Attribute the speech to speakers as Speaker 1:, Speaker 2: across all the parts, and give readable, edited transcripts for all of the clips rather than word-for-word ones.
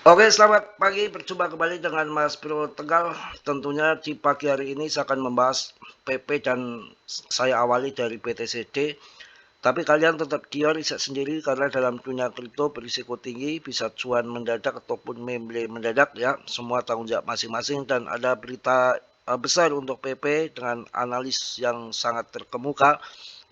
Speaker 1: Oke, selamat pagi. Berjumpa kembali dengan Mas Bro Tegal. Tentunya di pagi hari ini saya akan membahas PP dan saya awali dari BTCD. Tapi kalian tetap dia riset sendiri karena dalam dunia kripto berisiko tinggi, bisa cuan mendadak ataupun meme mendadak ya. Semua tanggung jawab masing-masing dan ada berita besar untuk PP dengan analis yang sangat terkemuka.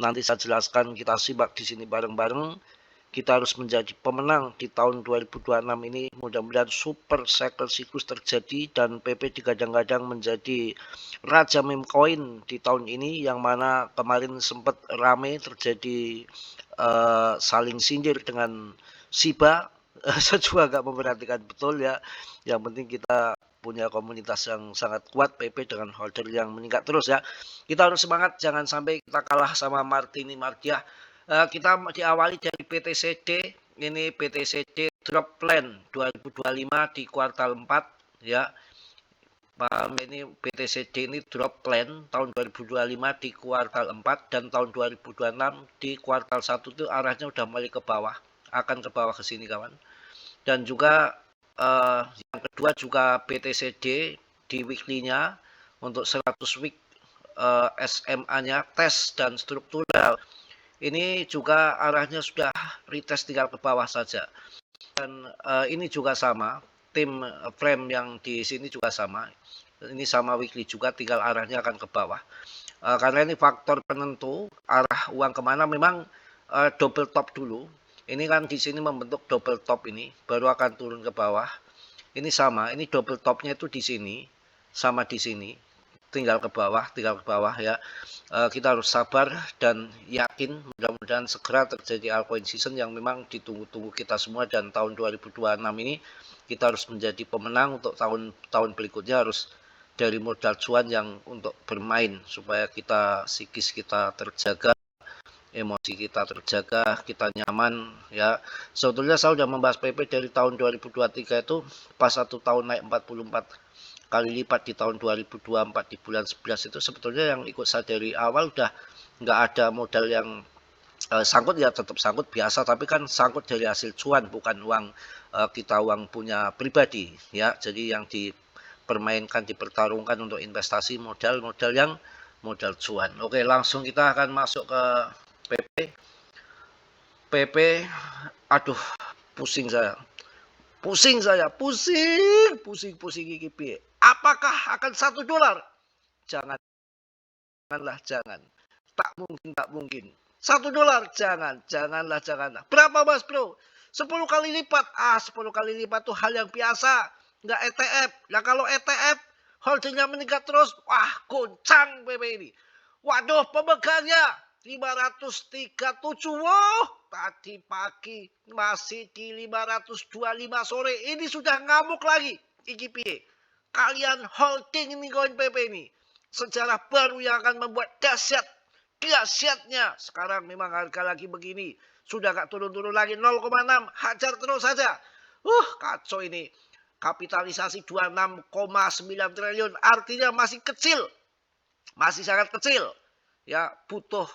Speaker 1: Nanti saya jelaskan, kita simak di sini bareng-bareng. Kita harus menjadi pemenang di tahun 2026 ini. Mudah-mudahan super cycle siklus terjadi dan PP digadang-gadang menjadi raja meme coin di tahun ini, yang mana kemarin sempat rame terjadi saling sindir dengan Shiba. Saya juga agak memperhatikan betul ya. Yang penting kita punya komunitas yang sangat kuat PP dengan holder yang meningkat terus ya. Kita harus semangat, jangan sampai kita kalah sama Martini Mardia. Kita diawali dari PTCD. Ini PTCD drop plan 2025 di kuartal 4 ya. Ini PTCD ini drop plan tahun 2025 di kuartal 4 dan tahun 2026 di kuartal 1 itu arahnya udah mulai ke bawah, akan ke bawah ke sini kawan. Dan juga yang kedua juga PTCD di weekly-nya untuk 100 week SMA-nya tes dan struktural. Ini juga arahnya sudah retest, tinggal ke bawah saja. Dan ini juga sama, tim frame yang di sini juga sama. Ini sama weekly juga, tinggal arahnya akan ke bawah. Karena ini faktor penentu arah uang kemana, memang double top dulu. Ini kan di sini membentuk double top ini, baru akan turun ke bawah. Ini sama, ini double topnya itu di sini, sama di sini, tinggal ke bawah ya. Kita harus sabar dan yakin, mudah-mudahan segera terjadi altcoin season yang memang ditunggu-tunggu kita semua. Dan tahun 2026 ini kita harus menjadi pemenang untuk tahun-tahun berikutnya, harus dari modal cuan yang untuk bermain supaya kita psikis kita terjaga, emosi kita terjaga, kita nyaman ya. Sebetulnya saya sudah membahas PP dari tahun 2023 itu pas 1 tahun naik 44 kali lipat di tahun 2024 di bulan 11 itu. Sebetulnya yang ikut saya dari awal udah nggak ada modal yang sangkut ya, tetap sangkut biasa, tapi kan sangkut dari hasil cuan, bukan uang kita, uang punya pribadi ya. Jadi yang dipermainkan, dipertarungkan untuk investasi modal-modal yang modal cuan. Oke, langsung kita akan masuk ke PP. PP, aduh, pusing saya. Pusing gigi piye. Apakah akan $1? Janganlah, jangan. Tak mungkin. $1, janganlah. Berapa Mas Bro? 10 kali lipat. 10 kali lipat tuh hal yang biasa. Nggak ETF. Nah kalau ETF, holdingnya meningkat terus, wah goncang PP ini. Waduh, pemegangnya 537. Wow, tadi pagi masih di 525 sore. Ini sudah ngamuk lagi. Iki piye? Kalian holding ini koin PP ini. Sejarah baru yang akan membuat dahsyatnya. Sekarang memang harga lagi begini. Sudah gak turun-turun lagi, 0,6. Hajar terus saja. Kacau ini. Kapitalisasi 26,9 triliun. Artinya masih kecil. Masih sangat kecil. Ya, butuh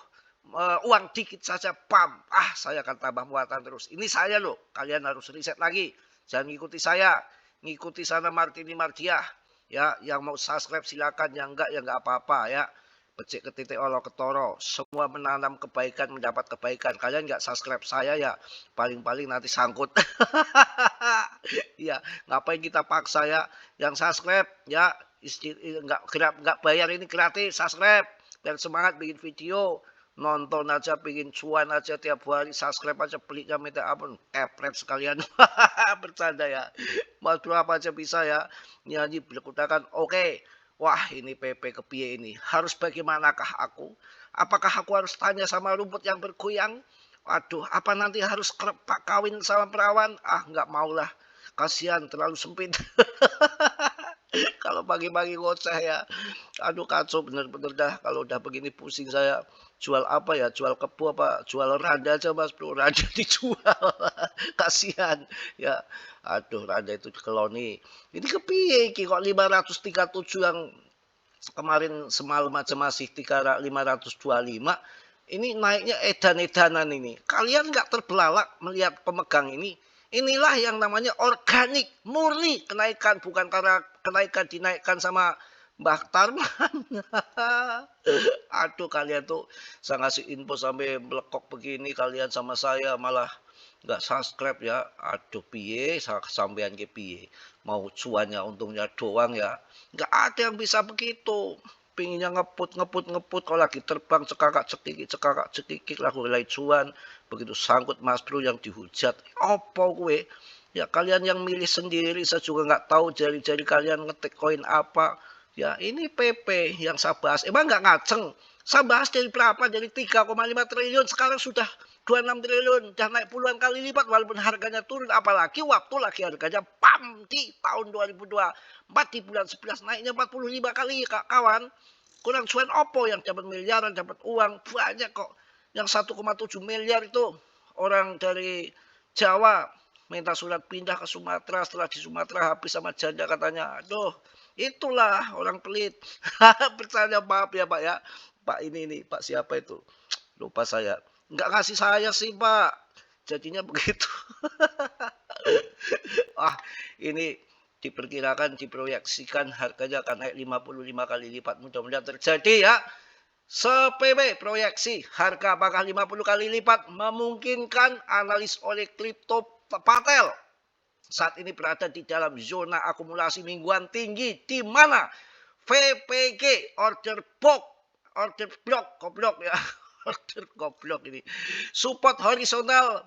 Speaker 1: uang dikit saja, pam. Saya akan tambah muatan terus. Ini saya loh. Kalian harus riset lagi. Jangan ngikuti saya. Ngikuti sana Martini Mardia. Ya, yang mau subscribe silakan, yang enggak ya enggak apa-apa ya. Becik ke titik olo ketoro. Semua menanam kebaikan mendapat kebaikan. Kalian enggak subscribe saya ya, paling-paling nanti sangkut. Ya, ngapain kita paksa ya? Yang subscribe ya, enggak bayar, ini gratis subscribe. Biar semangat bikin video. Nonton aja, bikin cuan aja tiap hari, subscribe aja, peliknya minta ampun, kepret sekalian. Bercanda ya. Mas Bro apa aja bisa ya. Nyanyi berkutakan. Oke. Wah, ini PP kepiye ini. Harus bagaimanakah aku? Apakah aku harus tanya sama rumput yang bergoyang? Waduh, apa nanti harus kawin sama perawan? Nggak maulah. Kasihan, terlalu sempit. Kalau pagi-pagi ngoceh ya. Aduh, kacau bener-bener dah. Kalau udah begini pusing saya. Jual apa ya? Jual kebo apa? Jual randa aja Mas Bro. Randa dijual. Kasihan. Ya. Aduh, randa itu dikeloni. Ini kepiye iki kok 537 yang kemarin semalam aja masih 525. Ini naiknya edan-edanan ini. Kalian nggak terbelalak melihat pemegang ini? Inilah yang namanya organik, murni kenaikan, bukan karena kenaikan dinaikkan sama Mbah Tarman. Aduh, kalian tuh saya ngasih info sampai melekok begini, kalian sama saya malah nggak subscribe ya. Aduh, piye sampean ke piye, mau cuannya untungnya doang ya, nggak ada yang bisa begitu. Pinginnya ngeput kalau lagi terbang cekakak cekikik lagu relay cuan, begitu sangkut Mas Bro yang dihujat, opo gue ya, kalian yang milih sendiri. Saya juga nggak tahu jari-jari kalian ngetik koin apa ya. Ini PP yang saya bahas emang nggak ngaceng. Saya bahas dari berapa, dari 3,5 triliun sekarang sudah 26 triliun, udah naik puluhan kali lipat walaupun harganya turun. Apalagi waktu lagi harganya pam di tahun 2024 di bulan 11 naiknya 45 kali kawan. Kurang cuan opo yang dapat miliaran, dapat uang banyak kok. Yang 1,7 miliar itu orang dari Jawa minta surat pindah ke Sumatera, setelah di Sumatera habis sama janda katanya. Aduh, itulah orang pelit. Bercanda, maaf ya Pak ya. Pak ini Pak siapa itu? Lupa saya. Nggak ngasih saya sih Pak. Jadinya begitu. Ah, ini diperkirakan, diproyeksikan harganya akan naik 55 kali lipat. Mudah-mudahan terjadi ya. SPP proyeksi harga apakah 50 kali lipat, memungkinkan analis oleh Crypto Patel. Saat ini berada di dalam zona akumulasi mingguan tinggi di mana VPG order block goblok ya. Order goblok ini. Support horizontal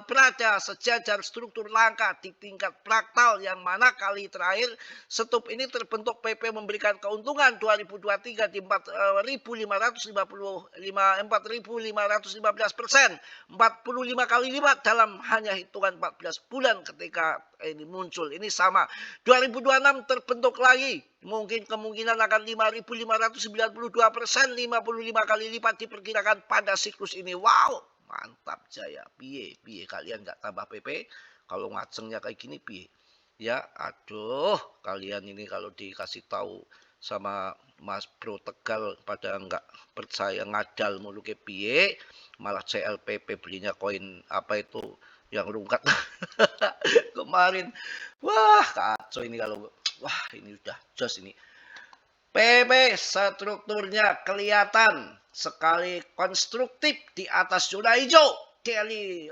Speaker 1: berada sejajar struktur langka di tingkat fraktal, yang mana kali terakhir stop ini terbentuk PP memberikan keuntungan 2023 di 4.515%, 4515% 45 kali lipat dalam hanya hitungan 14 bulan ketika ini muncul. Ini sama 2026 terbentuk lagi, mungkin kemungkinan akan 5.592%, 55 kali lipat diperkirakan pada siklus ini. Wow, mantap jaya. Piye kalian nggak tambah PP kalau ngacengnya kayak gini piye ya. Aduh, kalian ini kalau dikasih tahu sama Mas Bro Tegal pada nggak percaya, ngadal mulu ke piye, malah CLPP belinya koin apa itu yang rungkat kemarin. Wah, kacau ini kalau wah, ini udah jos ini. PP strukturnya kelihatan sekali konstruktif di atas zona hijau. Daily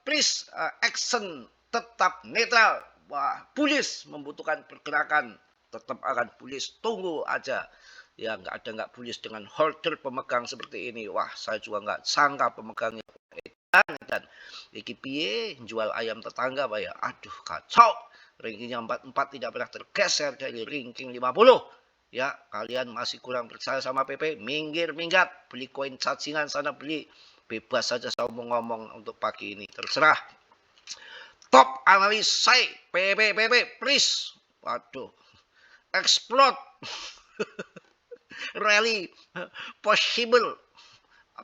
Speaker 1: price action tetap netral. Wah, bullish, membutuhkan pergerakan, tetap akan bullish. Tunggu aja. Ya, nggak bullish dengan holder pemegang seperti ini. Wah, saya juga nggak sangka pemegangnya dan iki piye jual ayam tetangga Pak ya. Aduh, kacau. Rankingnya 44 tidak pernah tergeser dari ranking 50. Ya, kalian masih kurang percaya sama PP, minggir minggat, beli koin cacingan sana, beli bebas saja saya ngomong untuk pagi ini, terserah. Top analis saya PP please. Waduh, explode rally possible.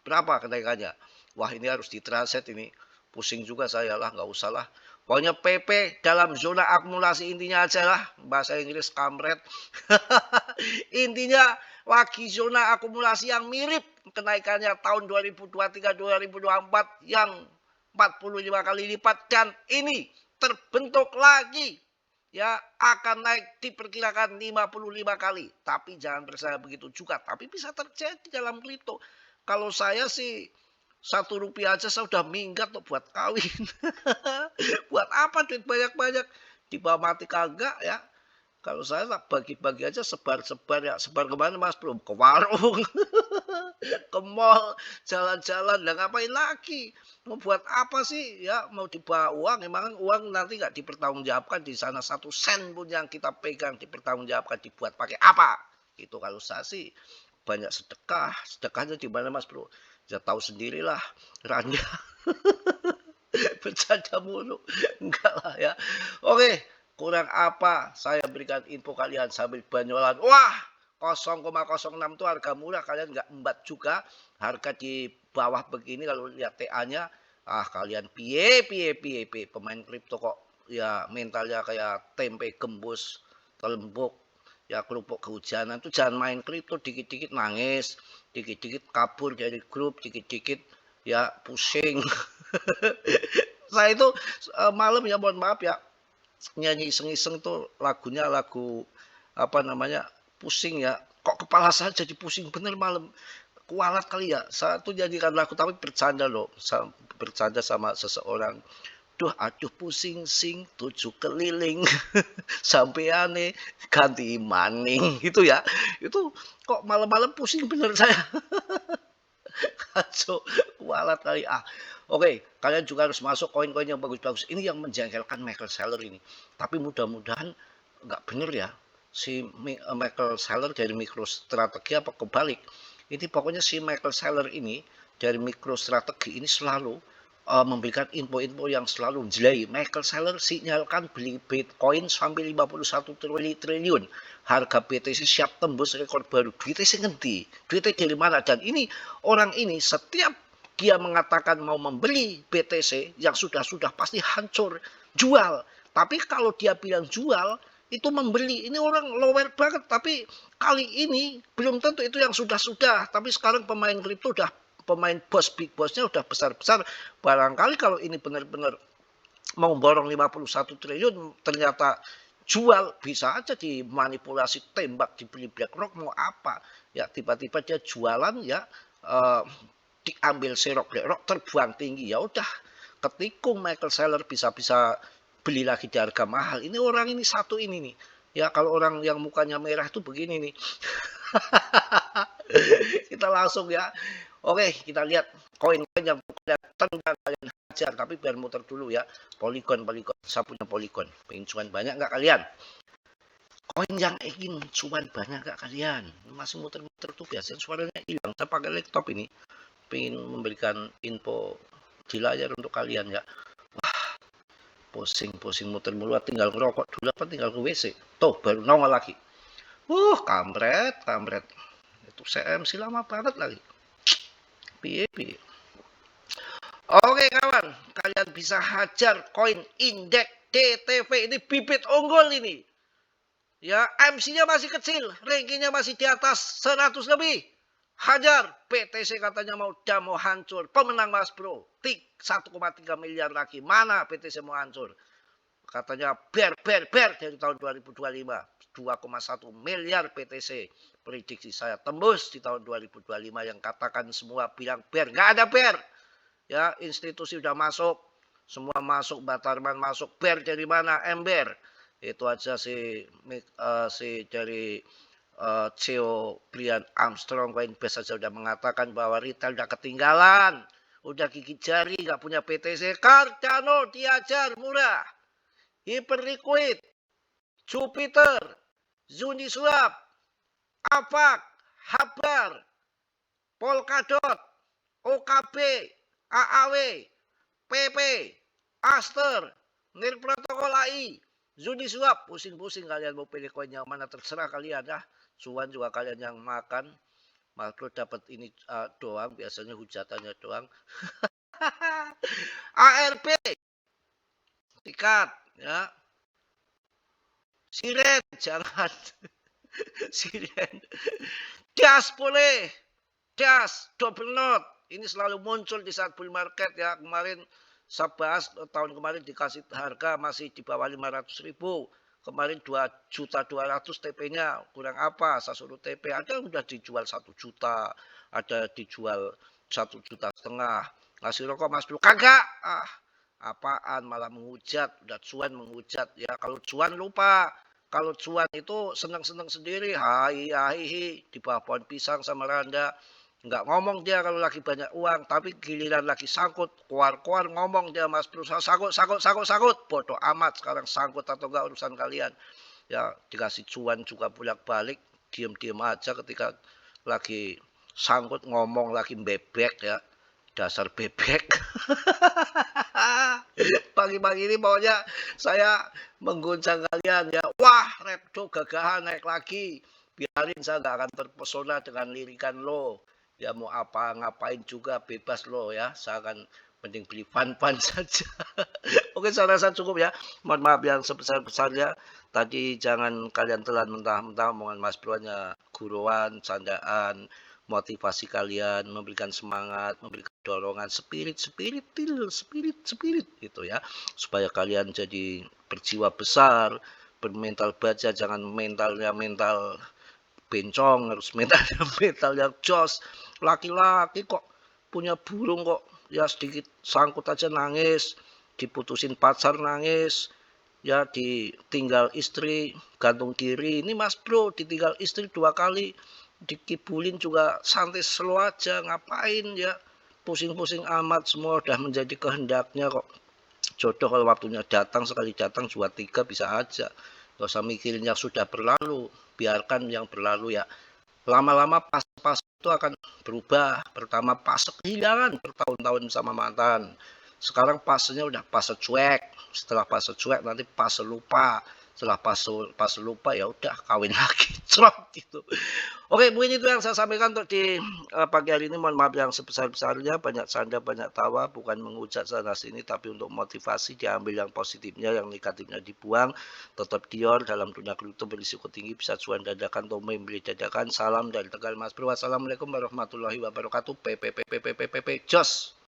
Speaker 1: Berapa kenaikannya? Wah, ini harus ditranslate ini. Pusing juga saya lah, nggak usah lah. Pokoknya PP dalam zona akumulasi intinya aja lah. Bahasa Inggris kamret. Intinya lagi zona akumulasi yang mirip kenaikannya tahun 2023-2024 yang 45 kali lipat. Dan ini terbentuk lagi. Ya, akan naik diperkirakan 55 kali. Tapi jangan percaya begitu juga. Tapi bisa terjadi dalam kripto. Kalau saya sih Rp1 aja saya udah minggat tuh buat kawin. Buat apa duit banyak-banyak? Di bawah mati kagak ya. Kalau saya bagi-bagi aja, sebar-sebar ya. Sebar kemana Mas Bro? Ke warung. Ke mall, jalan-jalan. Lah ngapain lagi? Mau buat apa sih? Ya, mau dibawa uang. Emang uang nanti nggak dipertanggungjawabkan di sana. 1 sen pun yang kita pegang dipertanggungjawabkan, dibuat pakai apa? Itu kalau saya sih banyak sedekah. Sedekahnya di mana Mas Bro? Ya tahu sendirilah, Randa. Bercanda mulu. Enggak lah ya. Oke, kurang apa saya berikan info kalian sambil banyolan. Wah, 0,06 itu harga murah, kalian nggak embat juga. Harga di bawah begini kalau lihat TA-nya, kalian piye pemain kripto kok ya mentalnya kayak tempe gembus, telembuk. Ya kerupuk kehujanan tuh jangan main kripto, dikit-dikit nangis, dikit-dikit kabur dari grup, dikit-dikit ya pusing. Saya itu malam ya mohon maaf ya nyanyi iseng-iseng tuh lagunya lagu apa namanya pusing ya. Kok kepala saya jadi pusing bener malam. Kualat kali ya. Saya tuh nyanyikan lagu tapi bercanda loh. Bercanda sama seseorang. Duh, aduh pusing sing 7 keliling sampai aneh ganti maning gitu ya. Itu kok malam-malam pusing bener saya. Kacau, kualat kali ah. Oke, kalian juga harus masuk koin-koin yang bagus-bagus. Ini yang menjengkelkan Michael Saylor ini. Tapi mudah-mudahan nggak bener ya. Si Michael Saylor dari MicroStrategy apa kebalik. Ini pokoknya si Michael Saylor ini dari MicroStrategy ini selalu memberikan info-info yang selalu jelai. Michael Saylor sinyalkan beli Bitcoin sampai 51 triliun. Harga BTC siap tembus rekor baru. Duitnya sih ngendi? Duitnya dari mana? Dan ini orang ini setiap dia mengatakan mau membeli BTC yang sudah-sudah pasti hancur. Jual. Tapi kalau dia bilang jual, itu membeli. Ini orang lower banget. Tapi kali ini belum tentu itu yang sudah-sudah. Tapi sekarang pemain kripto udah pemain bos, big bossnya udah besar-besar. Barangkali kalau ini benar-benar mau borong 51 triliun, ternyata jual, bisa aja dimanipulasi, tembak, dibeli BlackRock, mau apa. Ya tiba-tiba dia jualan ya, diambil serok BlackRock, terbuang tinggi. Ya udah, ketikung Michael Saylor bisa-bisa beli lagi di harga mahal. Ini orang ini satu ini nih. Ya kalau orang yang mukanya merah tuh begini nih. Kita langsung ya. Oke, kita lihat koin-koin yang tendang kalian hajar, tapi biar muter dulu ya. Polygon, saya punya Polygon. Pengen cuan banyak nggak kalian? Koin yang ingin cuan banyak nggak kalian? Masih muter-muter tuh biasanya suaranya hilang. Saya pakai laptop ini. Pengen memberikan info di layar untuk kalian ya. Wah, pusing muter mulu. Tinggal ngerokok dulu apa tinggal ke WC. Tuh, baru nongol lagi. Kampret. Itu CMC lama banget lagi. Piye. Oke kawan, kalian bisa hajar koin indeks DTV ini bibit unggul ini. Ya, MC-nya masih kecil, rankingnya masih di atas 100 lebih. Hajar, BTC katanya mau hancur. Pemenang Mas Bro, 1,3 miliar lagi. Mana BTC mau hancur? Katanya bear dari tahun 2025. 2,1 miliar BTC. Prediksi saya tembus di tahun 2025 yang katakan semua bilang bear. Nggak ada bear. Ya, institusi udah masuk. Semua masuk, Batarman masuk. Bear dari mana? Ember. Itu aja si dari CEO Brian Armstrong Coinbase saja udah mengatakan bahwa retail udah ketinggalan. Udah gigit jari, nggak punya BTC. Cardano diajar murah. Hyperliquid, Jupiter, Uniswap, AVAX, Habar, Polkadot, OKB, AAW, PP, Aster, Nil Protokol AI, Uniswap. Pusing-pusing kalian mau pilih koin yang mana, terserah kalian ya. Cuan juga kalian yang makan. Makro dapat ini doang, biasanya hujatannya doang. ARP, sikat ya. Siren, jangan. Siren. Das boleh. Das, double note. Ini selalu muncul di saat bull market ya. Kemarin saya bahas tahun kemarin dikasih harga masih di bawah 500.000. Kemarin 2.200.000 TP-nya. Kurang apa? Saya suruh TP. Ada yang udah dijual 1 juta. Ada dijual 1,5 juta. Ngasih rokok Mas Bro. Kagak. Apaan malah menghujat. Udah cuan menghujat. Ya kalau cuan lupa. Kalau cuan itu senang-senang sendiri, di bawah pohon pisang sama randa. Nggak ngomong dia kalau lagi banyak uang, tapi giliran lagi sangkut, keluar ngomong dia Mas Bro, sangkut. Bodoh amat sekarang sangkut atau enggak urusan kalian. Ya dikasih cuan juga bolak-balik, diem aja ketika lagi sangkut ngomong lagi bebek ya. Dasar bebek. Pagi-pagi ini pokoknya saya mengguncang kalian ya. Wah, Repto gagahan naik lagi. Biarin, saya nggak akan terpesona dengan lirikan lo. Ya mau apa ngapain juga bebas lo ya. Saya akan mending beli fun saja. Oke, saya rasa cukup ya. Mohon maaf yang sebesar-besarnya. Tadi jangan kalian telan mentah-mentah omongan Mas Bro nya guruan, candaan. motivasi kalian, memberikan semangat, memberikan dorongan, spirit gitu ya, supaya kalian jadi berjiwa besar, bermental baja, jangan mentalnya mental bencong, harus mentalnya mental yang jos. Laki-laki kok punya burung kok ya sedikit sangkut aja nangis, diputusin pacar nangis, ya ditinggal istri gantung diri. Ini Mas Bro ditinggal istri 2 kali, dikibulin juga santai slow aja, ngapain ya pusing-pusing amat, semua udah menjadi kehendaknya kok. Jodoh kalau waktunya datang, sekali datang 2, 3 bisa aja, gak usah mikirin yang sudah berlalu, biarkan yang berlalu ya. Lama-lama pas itu akan berubah. Pertama pas kehilangan bertahun-tahun sama mantan, sekarang pasnya udah pas cuek, setelah pas cuek nanti pas lupa, setelah pas lupa ya udah kawin lagi cerot gitu. Oke, mungkin itu yang saya sampaikan untuk di pagi hari ini. Mohon maaf yang sebesar-besarnya, banyak canda, banyak tawa, bukan menghujat sana sini, tapi untuk motivasi diambil yang positifnya, yang negatifnya dibuang. Tetap Dior dalam dunia kripto berisiko tinggi, bisa cuan dadakan, tomai beli dadakan. Salam dari Tegal Mas Bro. Wassalamualaikum warahmatullahi wabarakatuh. Jos.